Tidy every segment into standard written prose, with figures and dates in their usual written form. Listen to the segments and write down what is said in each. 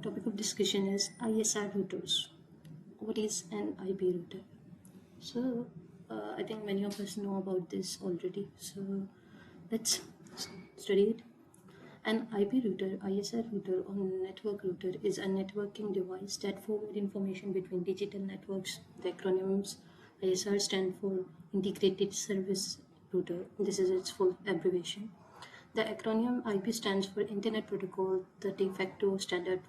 topic of discussion is ISR routers. What is an IP router? So, I think many of us know about this already. So, let's study it. An IP router, ISR router, or network router is a networking device that forwards information between digital networks. The acronyms ISR stand for Integrated Service Router. This is its full abbreviation. The acronym IP stands for Internet Protocol, the de facto standard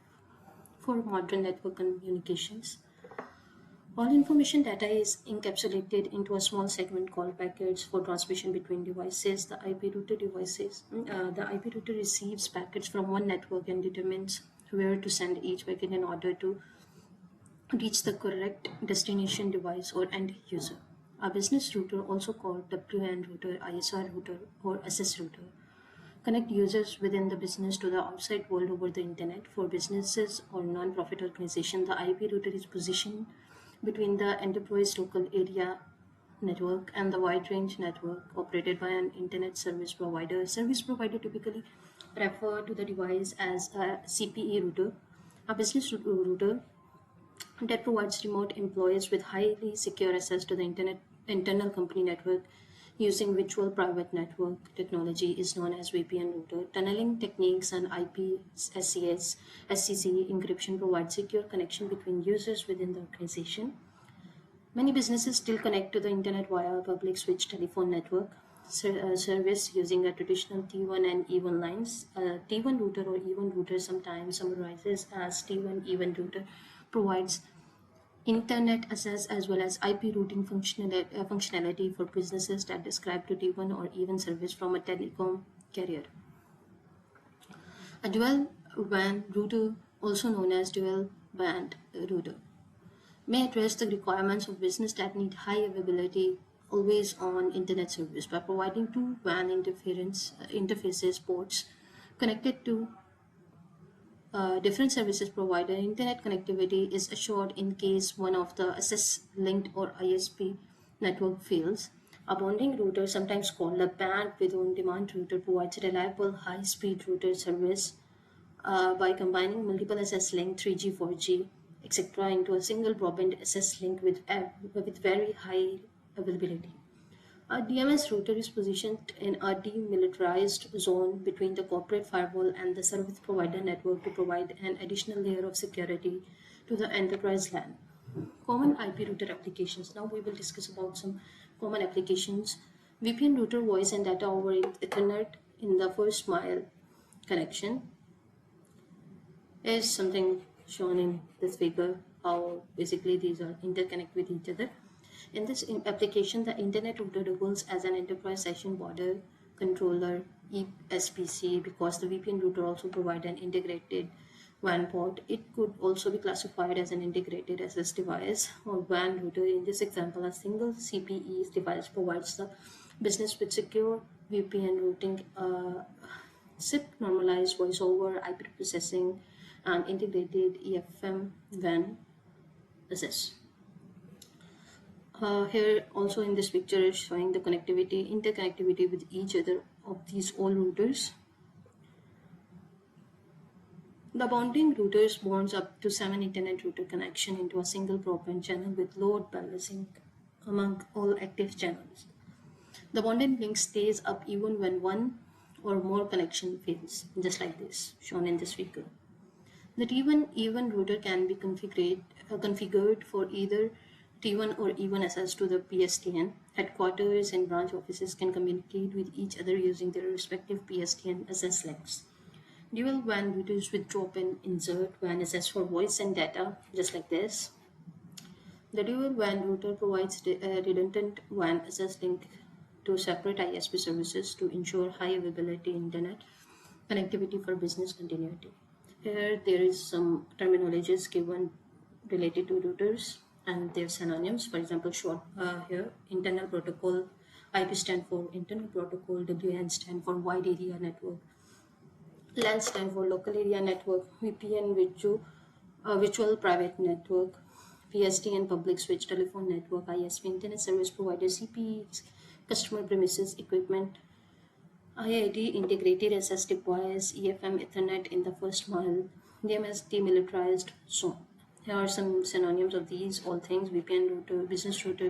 for modern network communications. All information data is encapsulated into a small segment called packets for transmission between devices. The IP router receives packets from one network and determines where to send each packet in order to reach the correct destination device or end user. A business router, also called WAN router, ISR router, or SS router, connect users within the business to the outside world over the internet. For businesses or non-profit organizations, the IP router is positioned between the enterprise local area network and the wide range network operated by an internet service provider. Service provider typically refer to the device as a CPE router, a business router that provides remote employees with highly secure access to the internal company network using virtual private network technology is known as VPN router. Tunneling techniques and IP SCC encryption provide secure connection between users within the organization. Many businesses still connect to the internet via a public switch telephone network service using a traditional T1 and E1 lines. T1 router or E1 router, sometimes summarizes as T1 E1 router, provides internet access as well as IP routing functionality for businesses that describe to T1 or even service from a telecom carrier. A dual WAN router, also known as dual band router, may address the requirements of business that need high availability, always on internet service by providing two WAN interfaces ports connected to different services provider. Internet connectivity is assured in case one of the access linked or ISP network fails. A bonding router, sometimes called a bandwidth on demand router, provides reliable high-speed router service by combining multiple access link 3G, 4G, etc. into a single broadband access link with very high availability. A DMS router is positioned in a demilitarized zone between the corporate firewall and the service provider network to provide an additional layer of security to the enterprise LAN. Common IP router applications. Now we will discuss about some common applications. VPN router, voice and data over Ethernet in the first mile connection, is something shown in this figure, how basically these are interconnect with each other. In this application, the internet router doubles as an enterprise session border controller ESPC because the VPN router also provides an integrated WAN port. It could also be classified as an integrated access device or WAN router. In this example, a single CPE device provides the business with secure VPN routing, SIP normalized voice over IP processing, and integrated EFM WAN access. Here also in this picture is showing the interconnectivity with each other of these all routers. The bonding routers bonds up to 7 internet router connection into a single broadband channel with load balancing among all active channels. The bonding link stays up even when one or more connection fails, just like this shown in this figure. The T1 E1 router can be configured for either T1 or E1 access to the PSTN. Headquarters and branch offices can communicate with each other using their respective PSTN access links. Dual WAN routers with drop and insert WAN access for voice and data, just like this. The dual WAN router provides redundant WAN access link to separate ISP services to ensure high availability internet connectivity for business continuity. Here there is some terminologies given related to routers and their synonyms. For example, short here, internal protocol, IP stand for internal protocol, WAN stand for wide area network, LAN stand for local area network, VPN virtual private network, PSTN public switch telephone network, ISP internet service provider, CPE customer premises equipment, IID integrated access device, EFM Ethernet in the first mile DMS demilitarized zone. Here are some synonyms of these all things: VPN router, business router,